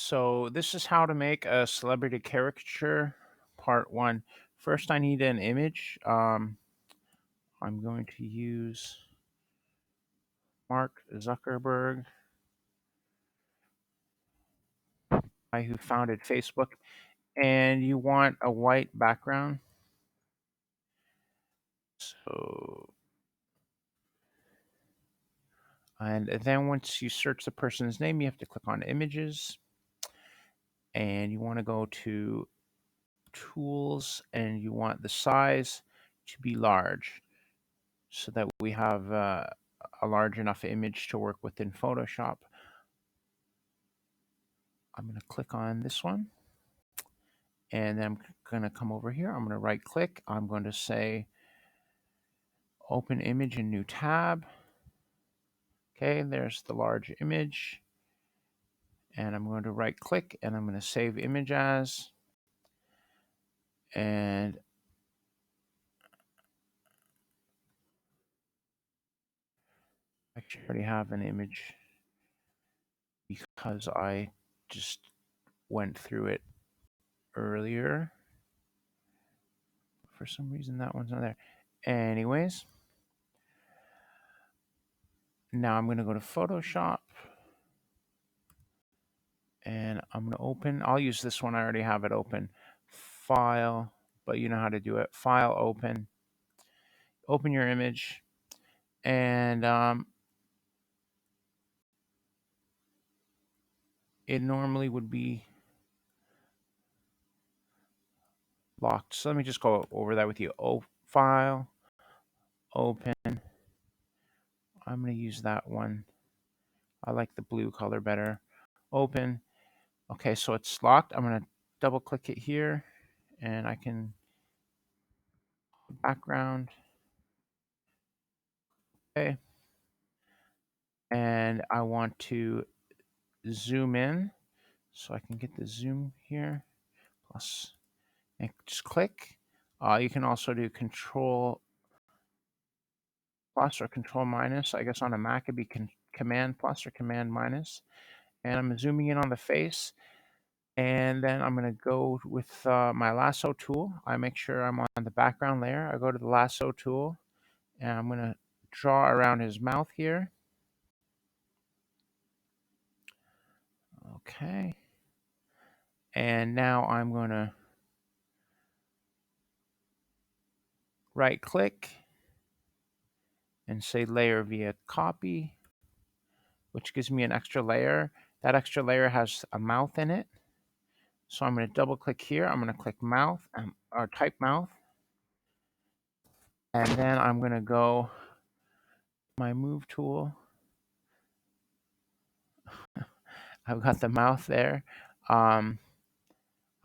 So this is how to make a celebrity caricature, part one. First, I need an image. I'm going to use Mark Zuckerberg, guy who founded Facebook, and you want a white background. So, and then once you search the person's name, you have to click on images, and you want to go to tools, and you want the size to be large, so that we have a large enough image to work with in Photoshop. I'm going to click on this one, and then I'm going to come over here. I'm going to right click. I'm going to say open image in new tab. Okay, there's the large image. And I'm going to right click and I'm going to save image as. And I actually already have an image because I just went through it earlier. For some reason, that one's not there. Anyways, now I'm going to go to Photoshop and I'm going to open. I'll use this one. I already have it open. File, but you know how to do it. File, open. Open your image, and it normally would be locked. So let me just go over that with you. File, open. I'm going to use that one. I like the blue color better. Open. Okay, so it's locked. I'm going to double click it here, and I can background. Okay. And I want to zoom in, so I can get the zoom here. Plus, and just click. You can also do Control plus or Control minus. I guess on a Mac it'd be Command plus or Command minus. And I'm zooming in on the face. And then I'm going to go with my lasso tool. I make sure I'm on the background layer. I go to the lasso tool, and I'm going to draw around his mouth here. Okay. And now I'm going to right click and say layer via copy, which gives me an extra layer. That extra layer has a mouth in it. So I'm going to double click here. I'm going to click mouth or type mouth. And then I'm going to go my move tool. I've got the mouth there. I'm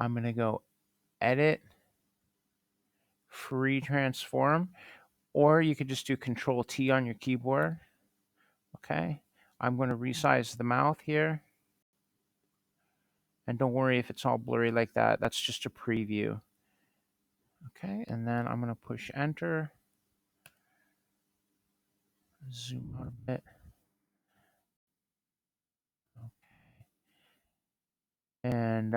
going to go edit, free transform, or you could just do Control T on your keyboard. Okay. I'm going to resize the mouth here. And don't worry if it's all blurry like that. That's just a preview. Okay, and then I'm going to push enter. Zoom out a bit. Okay. And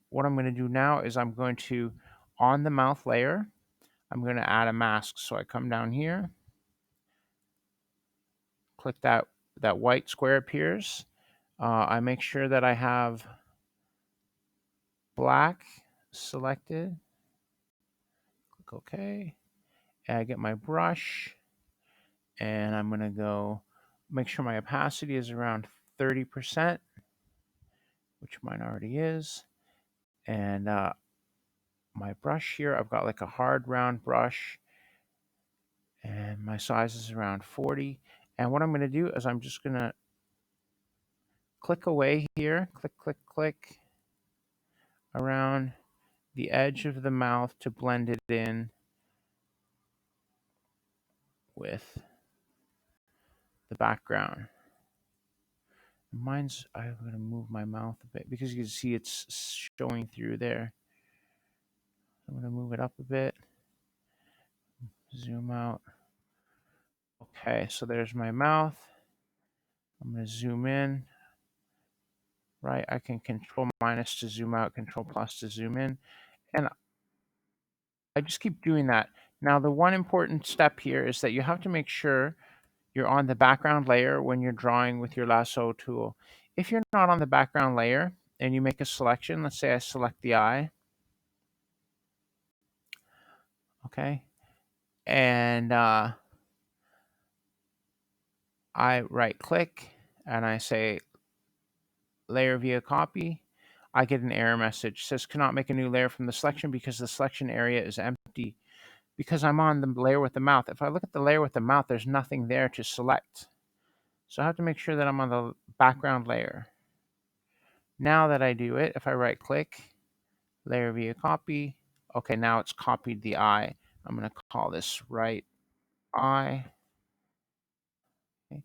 what I'm going to do now is I'm going to, on the mouth layer, I'm going to add a mask. So I come down here, click that white square appears. I make sure that I have black selected. Click OK. And I get my brush, and I'm going to go make sure my opacity is around 30%, which mine already is. And my brush here, I've got like a hard round brush, and my size is around 40. And what I'm going to do is I'm just going to click away here, click, click, click around the edge of the mouth to blend it in with the background. I'm going to move my mouth a bit because you can see it's showing through there. I'm going to move it up a bit, zoom out. Okay, so there's my mouth. I'm going to zoom in. right? I can control minus to zoom out, control plus to zoom in, and I just keep doing that. Now, the one important step here is that you have to make sure you're on the background layer when you're drawing with your lasso tool. If you're not on the background layer and you make a selection, let's say I select the eye, okay, and I right click and I say layer via copy, I get an error message. It says cannot make a new layer from the selection because the selection area is empty. Because I'm on the layer with the mouth. If I look at the layer with the mouth, there's nothing there to select. So I have to make sure that I'm on the background layer. Now that I do it, if I right click, layer via copy, okay, now it's copied the eye. I'm going to call this right eye. Okay.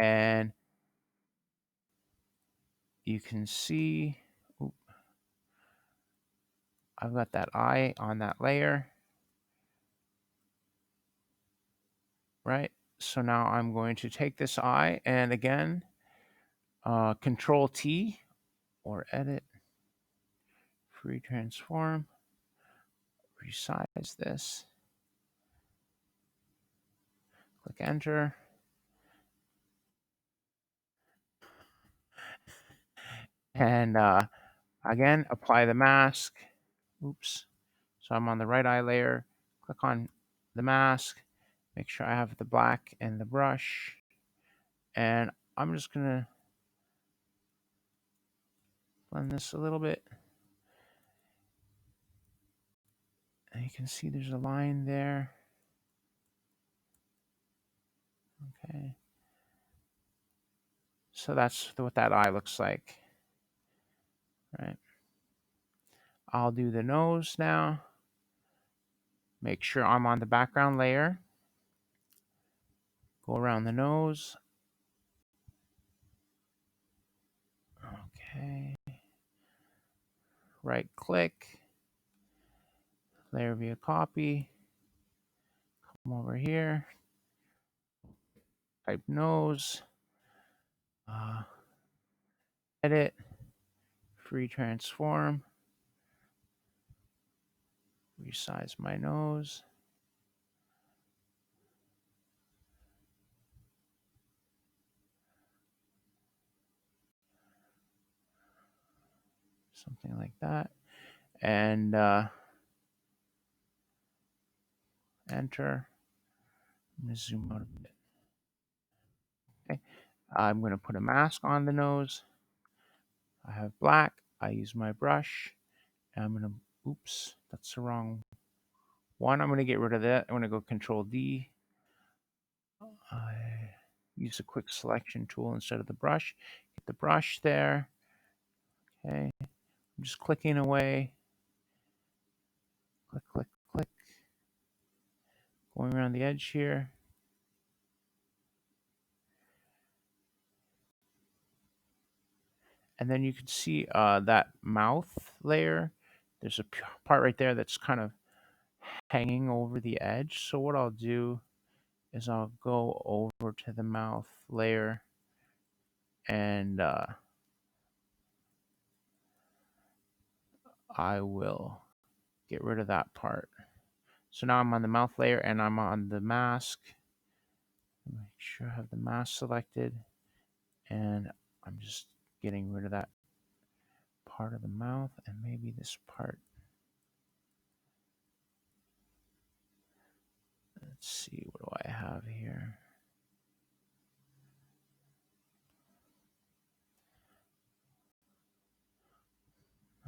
And you can see, oop, I've got that eye on that layer, right? So now I'm going to take this eye and again, Control T or edit, free transform, resize this, click enter, and again, apply the mask. Oops. So I'm on the right eye layer, click on the mask, make sure I have the black and the brush, and I'm just gonna blend this a little bit. And you can see there's a line there. Okay. So that's what that eye looks like, right? I'll do the nose now. Make sure I'm on the background layer. Go around the nose. Okay. Right click, layer via copy. Come over here, type nose, edit, free transform, resize my nose. Something like that. And enter. I'm going to zoom out a bit. Okay. I'm going to put a mask on the nose. I have black. I use my brush. And I'm going to, oops, that's the wrong one. I'm going to get rid of that. I'm going to go Control D. I use a quick selection tool instead of the brush. Get the brush there. Okay. I'm just clicking away. Click, click, click. Going around the edge here. And then you can see that mouth layer. There's a part right there that's kind of hanging over the edge. So what I'll do is I'll go over to the mouth layer and I will get rid of that part. So now I'm on the mouth layer and I'm on the mask. Make sure I have the mask selected and I'm just getting rid of that part of the mouth and maybe this part. Let's see, what do I have here?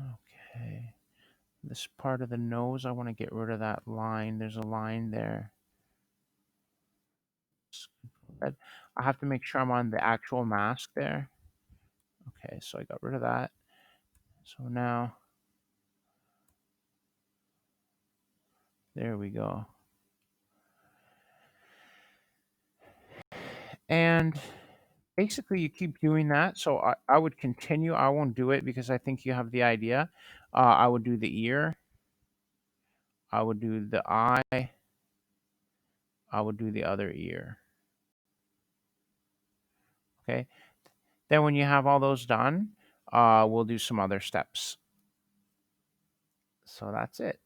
Okay. This part of the nose, I want to get rid of that line. There's a line there. I have to make sure I'm on the actual mask there. Okay, so I got rid of that. So now, there we go. And basically, you keep doing that. So I would continue. I won't do it because I think you have the idea. I would do the ear. I would do the eye. I would do the other ear. Okay. Then when you have all those done, we'll do some other steps. So that's it.